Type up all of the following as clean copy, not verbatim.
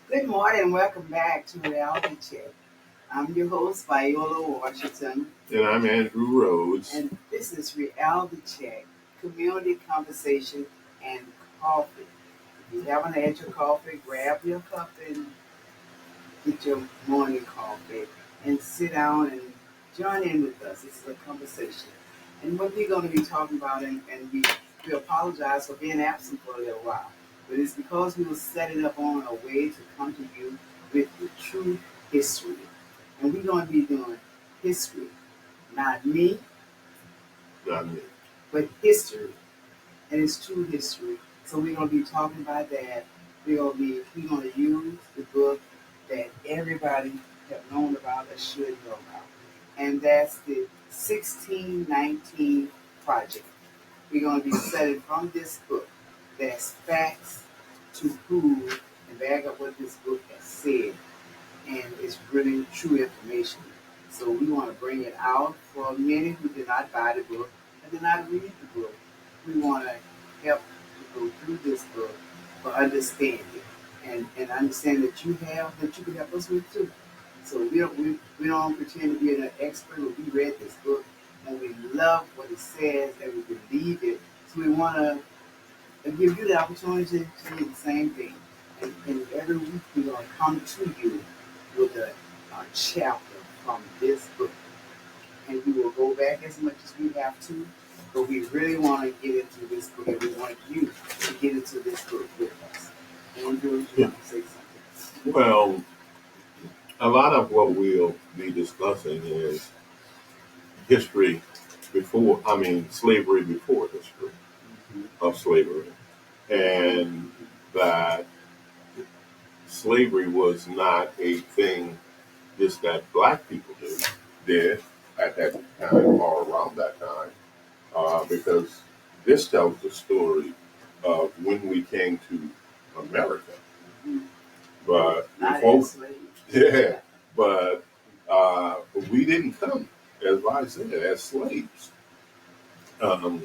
Good morning and welcome back to Reality Check. I'm your host, Viola Washington, And I'm Andrew Rhodes. and this is Reality Check, community conversation and coffee. If you haven't had your coffee, grab your cup and get your morning coffee and sit down and join in with us. This is a conversation. And what we're going to be talking about, and we apologize for being absent for a little while, but it's because we were setting up on a way to come to you with the true history. And we're going to be doing history, not me, Not me. but history. And it's true history. So we're going to be talking about that. We're going to use the book that everybody have known about or should know about, and that's the 1619 Project. We're going to be studying from this book. There's facts to prove and back up what this book has said, and it's really true information. So we want to bring it out for many who did not buy the book and did not read the book. We want to help you go through this book for understanding and understand that you can help us with too. So we don't pretend to be an expert, but we read this book and we love what it says and we believe it. So we want to give you the opportunity to do the same thing. And every week we're going to come to you with a chapter from this book. And we will go back as much as we have to, but we really want to get into this book and we want you to get into this book with us. Andrew, you want to say something? Well, a lot of what we'll be discussing is history slavery before history of slavery. And that slavery was not a thing just that black people did at that time or around that time, because this tells the story of when we came to America. Mhm. But Not before, as slaves. yeah, but we didn't come, as I said, as slaves. Um,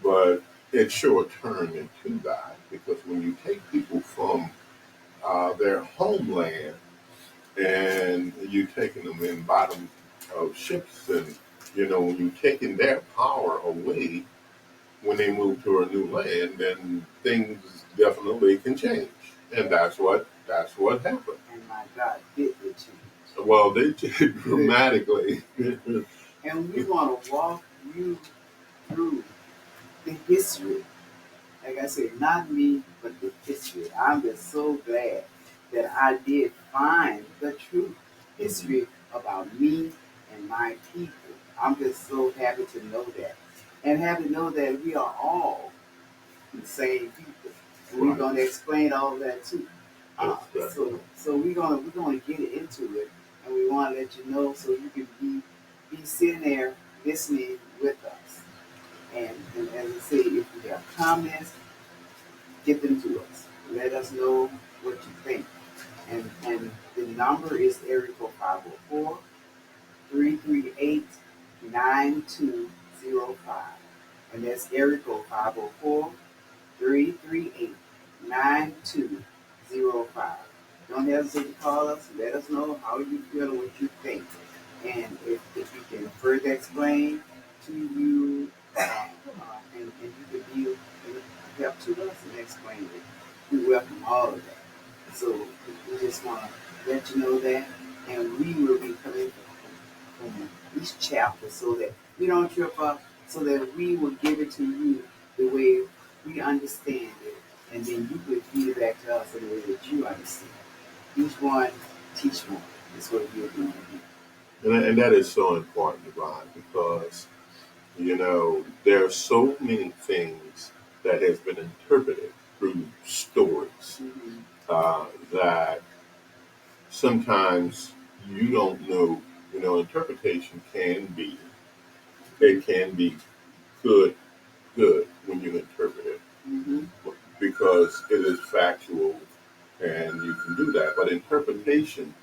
but it sure turned into that because when you take people from their homeland and you taking them in bottom of ships, and when you taking their power away when they move to a new land, then things definitely can change, and that's what happened. And my God, did it change. Well, they did dramatically. And we want to walk you through the history. Like I said, not me, but the history. I'm just so glad that I did find the true history about me and my people. I'm just so happy to know that. And happy to know that we are all the same people. And we're Right. going to explain all of that too. That's So we're gonna get into it, and we want to let you know so you can be sitting there listening with us. And as I say, if you have comments, get them to us. Let us know what you think. And the number is area code 504 338 9205. And that's area code 504 338 9205. Don't hesitate to call us. Let us know how you feel and what you think. And if you can further explain to you, and you could be help to us and explain it, we welcome all of that. So we just want to let you know that. And we will be coming from each chapter so that we don't trip up, so that we will give it to you the way we understand it, and then you could feed it back to us in the way that you understand. Each one teach one. That's what we're doing here. and that is so important, Ron, because there are so many things that has been interpreted through stories, Mm-hmm. that sometimes you don't know. Interpretation can be good, good when you interpret it Mm-hmm. because it is factual and you can do that. But interpretation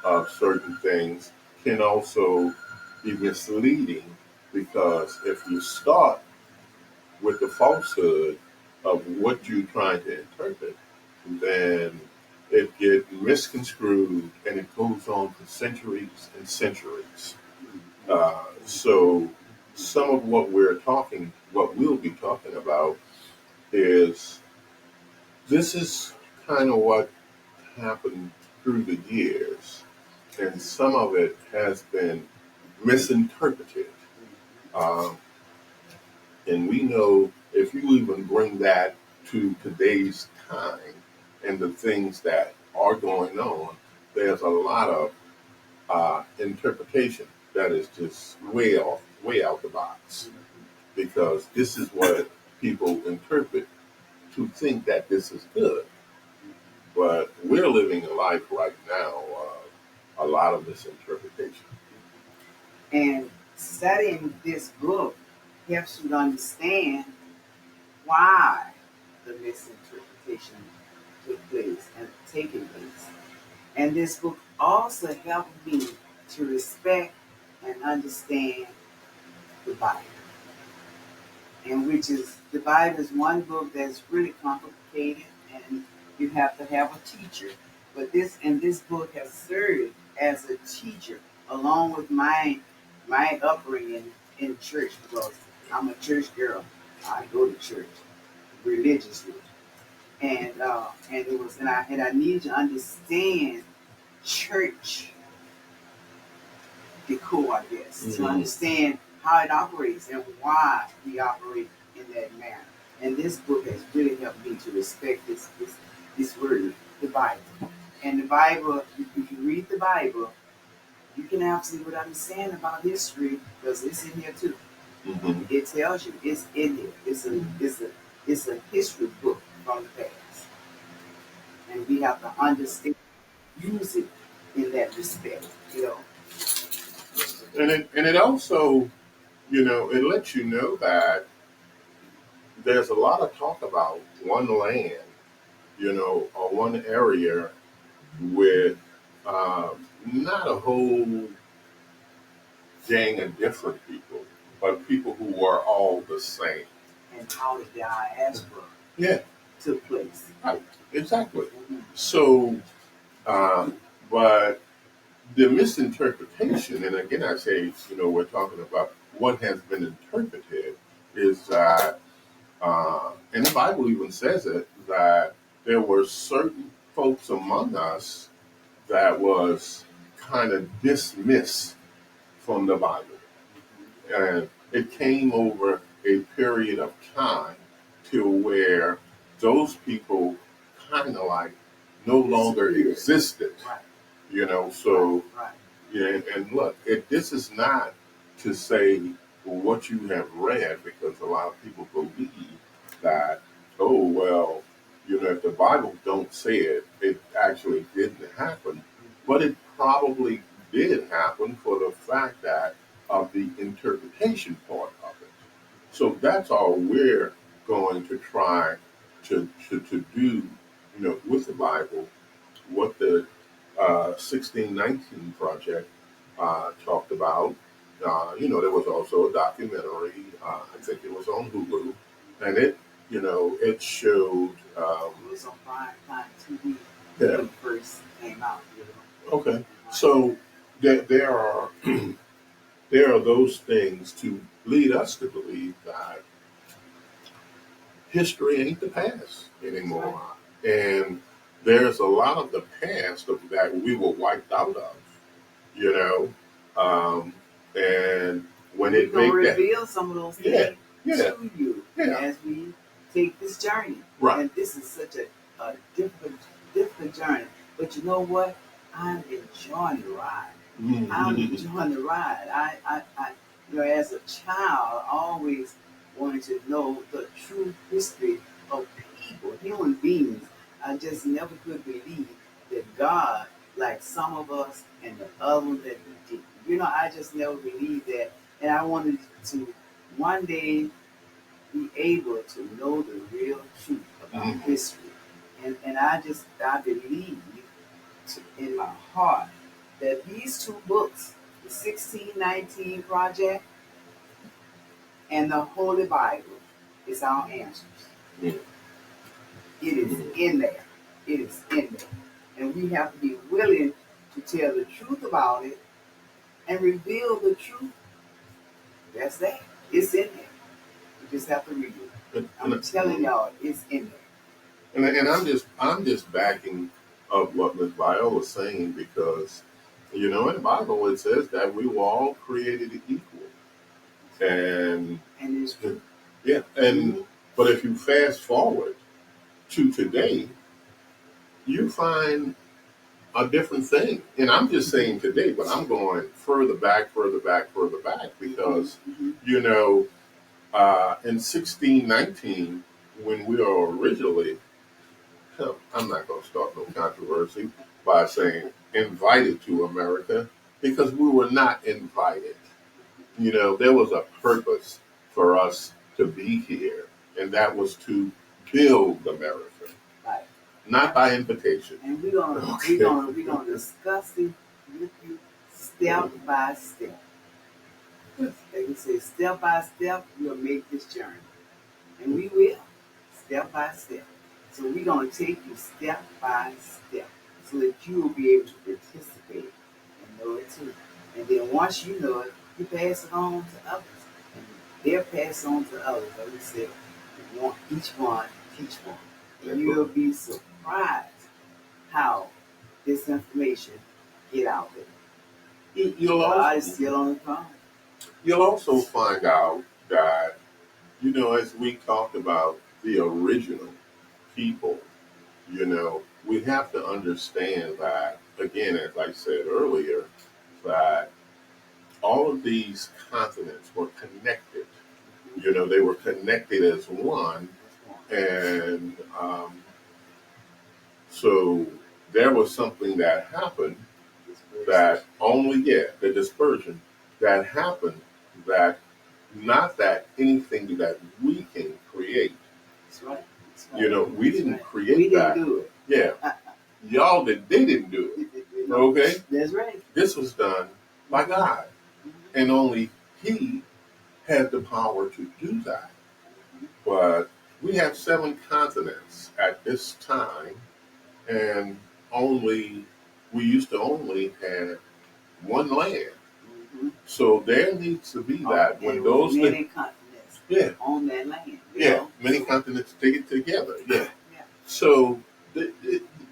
of certain things can also be misleading because if you start with the falsehood of what you're trying to interpret, then it get misconstrued, and it goes on for centuries and centuries. So some of what we'll be talking about is this is kind of what happened through the years, and some of it has been misinterpreted. Um, and we know if you even bring that to today's time and the things that are going on, there's a lot of interpretation that is just way out the box, because this is what people interpret to think that this is good. But we're living a life right now of a lot of misinterpretation. And studying this book helps you to understand why the misinterpretation took place and taking place. And this book also helped me to respect and understand the Bible. And which is the Bible is one book that's really complicated, and you have to have a teacher. But this book has served as a teacher along with my upbringing in church, because I'm a church girl. I go to church religiously, and it was and I needed to understand church decor, I guess, to understand how it operates and why we operate in that manner. And this book has really helped me to respect this word, the Bible. And the Bible, if you read the Bible, you can absolutely understand about history, because it's in here too. Mm-hmm. It tells you it's in here. It's a history book from the past, and we have to understand, use it in that respect. You know. And it also, it lets you know that there's a lot of talk about one land, or one area with not a whole gang of different people, but people who are all the same. And how the diaspora Yeah, took place. right, exactly. Mm-hmm. So, but the misinterpretation, and again, I say, we're talking about what has been interpreted, is that, and the Bible even says it, that there were certain folks among us that was kind of dismissed from the Bible. And it came over a period of time to where those people kind of like no longer existed, Right. So Right. yeah, and look, this is not to say what you have read, because a lot of people believe that, oh well, if the Bible don't say it, it actually didn't happen, but it probably did happen for the fact that of the interpretation part of it. So that's all we're going to try to do, with the Bible, what the 1619 project talked about. There was also a documentary. I think it was on Hulu, and it showed. It was on prime time TV Yeah. when it first came out. Okay. So there are there are those things to lead us to believe that history ain't the past anymore, and there's a lot of the past that we were wiped out of. you know. Um, and when We're it gonna make that, reveal some of those yeah, things yeah, to you yeah, as we take this journey. right, And this is such a different journey. But you know what? I'm enjoying the ride. I'm enjoying the ride. As a child, I always wanted to know the true history of people, human beings. I just never could believe that God, like some of us, and the other one that He did. I just never believed that, and I wanted to one day be able to know the real truth about history. And I believe in my heart that these two books, the 1619 Project and the Holy Bible, is our answers. Mhm. It is in there. It is in there. And we have to be willing to tell the truth about it and reveal the truth. That's that. It's in there. You just have to read it. I'm telling y'all, it's in there. And I'm just backing up what Ms. Viola was saying because, in the Bible it says that we were all created equal. And it's true. Yeah, but if you fast forward to today, you find a different thing. And I'm just saying today, but I'm going further back because, in 1619, when we were originally, I'm not going to start no controversy by saying invited to America because we were not invited. There was a purpose for us to be here, and that was to build America. Right. Not by invitation. And we're gonna discuss it with you step by step. Like we say, step by step, we'll make this journey. And we will, step by step. So we're gonna take you step by step so that you will be able to participate and know it too. And then once you know it, you pass it on to others. And they'll pass it on to others. Like we said, each one teach one. And you'll be surprised how this information get out there. God is still on the throne. You'll also find out that, as we talked about the original people, we have to understand that, again, as I said earlier, that all of these continents were connected. They were connected as one. And so there was something that happened that the dispersion that happened that not that anything that we can create. That's right. We didn't create that. We didn't do it. Yeah. Y'all they didn't do it. Okay? That's right. This was done by God. And only He had the power to do that. But we have 7 continents at this time, and we used to only have one land. So there needs to be that when those many continents on that land. Many continents take it together. Yeah. So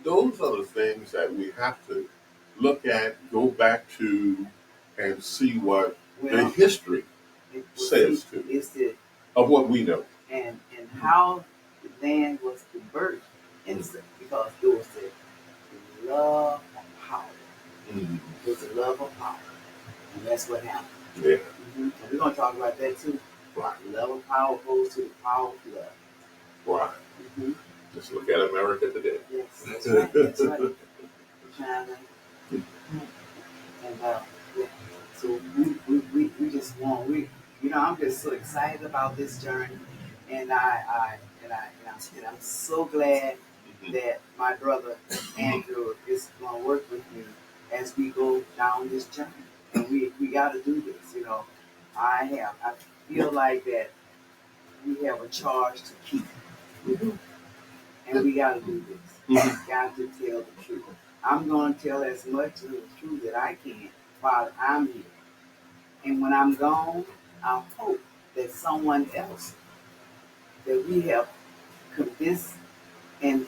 those are the things that we have to look at, go back to, and see what the history says of what we know. And how the land was converted because it was the love of power. Mm-hmm. It was the love of power. And that's what happened. Yeah. Mm-hmm. And we're going to talk about that too. Right. The love of power goes to the power of love. Right. Mm-hmm. Just look at America today. Yes, that's right. That's right. China. And yeah. So we just want I'm just so excited about this journey, and I'm so glad that my brother Andrew is going to work with me as we go down this journey, and we got to do this. I feel like that we have a charge to keep, and we got to do this. We got to tell the truth. I'm going to tell as much of the truth that I can while I'm here. And when I'm gone, I hope that someone else that we have convinced and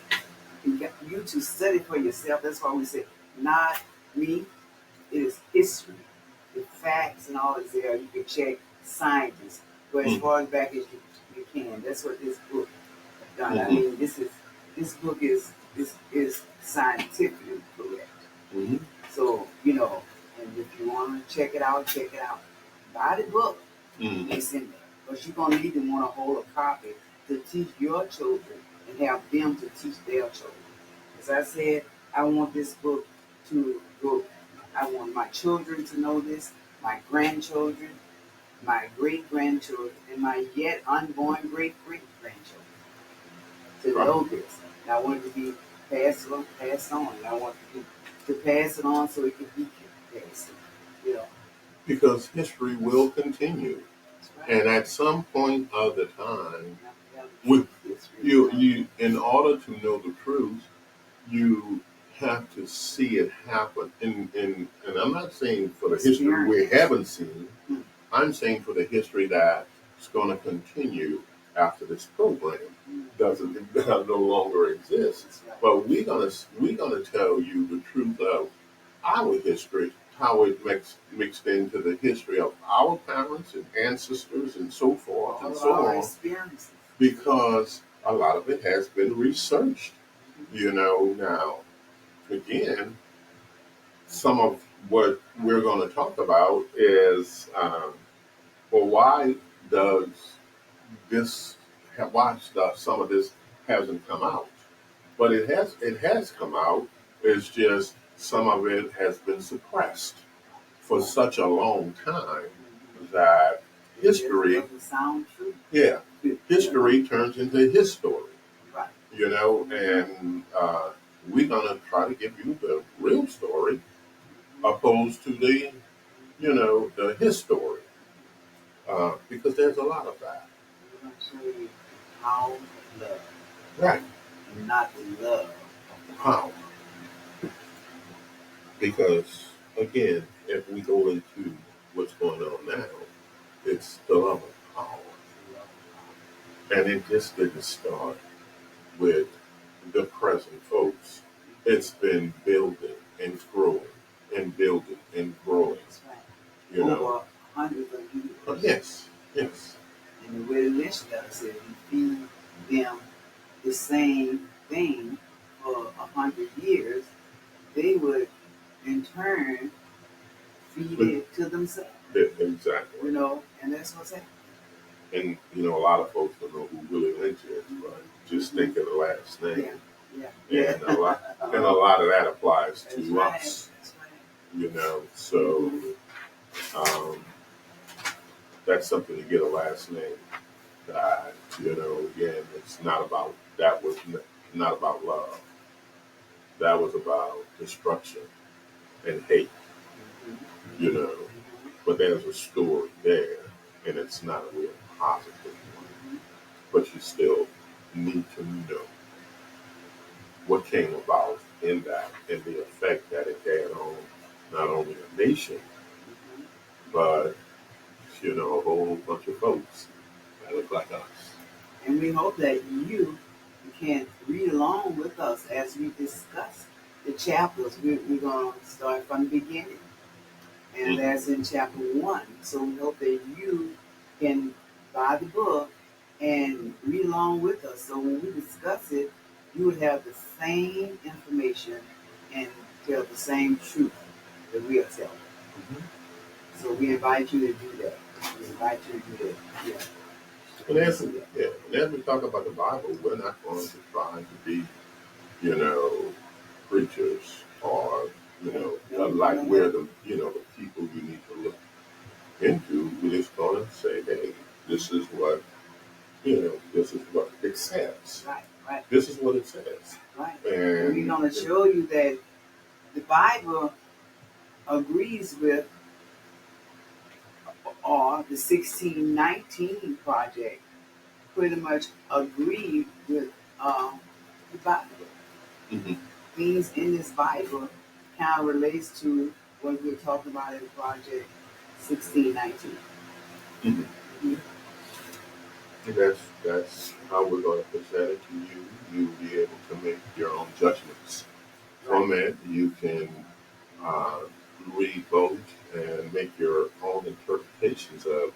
get you to study for yourself. That's why we say, not me, it is history. The facts and all is there. You can check scientists. Go as far as back as you can. That's what this book has done. I mean, this book is scientifically correct. Mm-hmm. So, and if you want to check it out, buy the book. Mm-hmm. It's in there. Because you're going to need to want to hold a copy to teach your children and have them to teach their children. As I said, I want this book to go. I want my children to know this, my grandchildren, my great-grandchildren, and my yet unborn great-great-grandchildren to know this. And I want it to be passed on. And I want to pass it on so it can be passed on. Because history will continue. Right. And at some point of the time, you in order to know the truth, you have to see it happen. And I'm not saying for the history we haven't seen. I'm saying for the history that's going to continue after this program doesn't no longer exists. But we're gonna tell you the truth of our history, how it mixed into the history of our parents and ancestors and so forth and so on. Because a lot of it has been researched. Now again, some of what we're going to talk about is, well, why does this, why some of this hasn't come out? But it has come out. It's just some of it has been suppressed for such a long time that history, yeah, history turns into his story. And we're gonna try to give you the real story opposed to the his story, because there's a lot of that. We're going to show you how to love, Right. and not the love of the How? Because again, if we go into what's going on now, it's the love of power, and it just didn't start with the present folks. It's been building and growing and building and growing. That's right. Over hundreds of years. Yes, yes. And the way the Lynch does it, you feed them the same thing for 100 years, they would in turn feed it to themselves. Exactly. And that's what's happening. And a lot of folks don't know who Willie Lynch is, but just think of the last name. Yeah. And a lot of that applies to us. That's right. So that's something to get a last name. Again, it's not about that was not about love. That was about destruction and hate. But there's a story there, and it's not a real positive one. But you still need to know what came about in that and the effect that it had on not only a nation, but a whole bunch of folks that look like us. And we hope that you can read along with us as we discuss the chapters. We're going to start from the beginning. And that's in chapter 1. So we hope that you can buy the book and read along with us. So when we discuss it, you would have the same information and tell the same truth that we are telling. So we invite you to do that. We invite you to do that. Yeah. And as we talk about the Bible, we're not going to try to be, preachers or, like we're the people you need to look into. We're just going to say, hey, this is what it says. Right. This is what it says. Right. And we're going to show you that the Bible agrees with or the 1619 project pretty much agreed with the Bible. Things in this Bible kind of relates to what we're talking about in Project 1619. That's how we're going to present it to you. You'll be able to make your own judgments from it. You can read both and make your own interpretations of,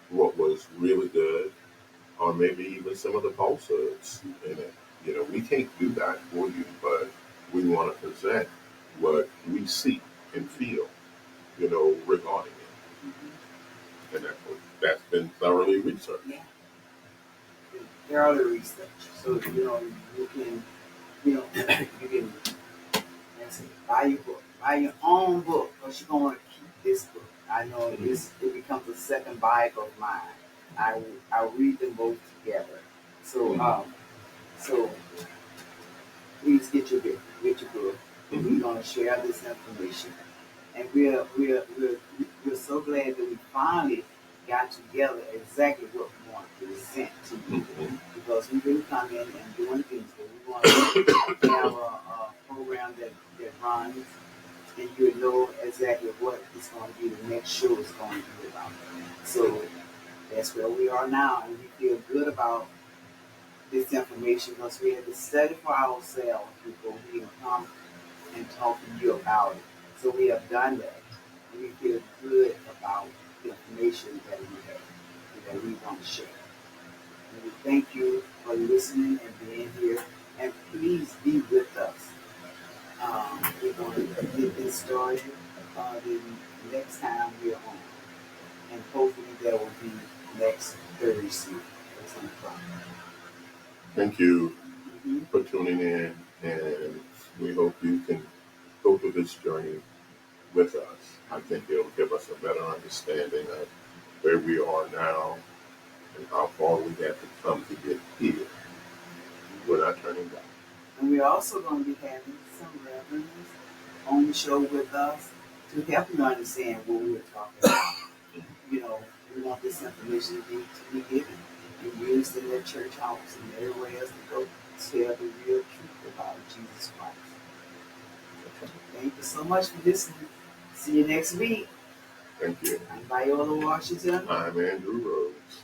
what was really good, or maybe even some of the falsehoods in it. We can't do that for you, but we want to present what we see and feel, regarding it. And that's been thoroughly researched. Yeah. Thoroughly researched. So, you can, you can buy your book. Buy your own book, because you're going to keep this book. I know it becomes a second Bible of mine. I read them both together. So, so please get your book. We're going to share this information, and we're so glad that we finally got together exactly what we want to present to you, because we didn't come in and doing things that we going to have a program that runs, and you know exactly what is going to be the next show is going to be about. So that's where we are now, and we feel good about this information because we had to study for ourselves before we can come and talk to you about it. So we have done that, and we feel good about the information that we have and that we want to share. And we thank you for listening and being here, and please be with us. We're going to get this started the next time we're on, and hopefully that will be next Thursday at 10 o'clock. Thank you Mm-hmm. for tuning in, and we hope you can go through this journey with us. I think it'll give us a better understanding of where we are now and how far we have to come to get here. We're not turning back. And we're also going to be having some reverends on the show with us to help you understand what we were talking about. You know, we want this information to be given and used in their church house and everywhere else to go tell the real truth about Jesus Christ. Thank you so much for listening. See you next week. Thank you. I'm Viola Washington. I'm Andrew Rhodes.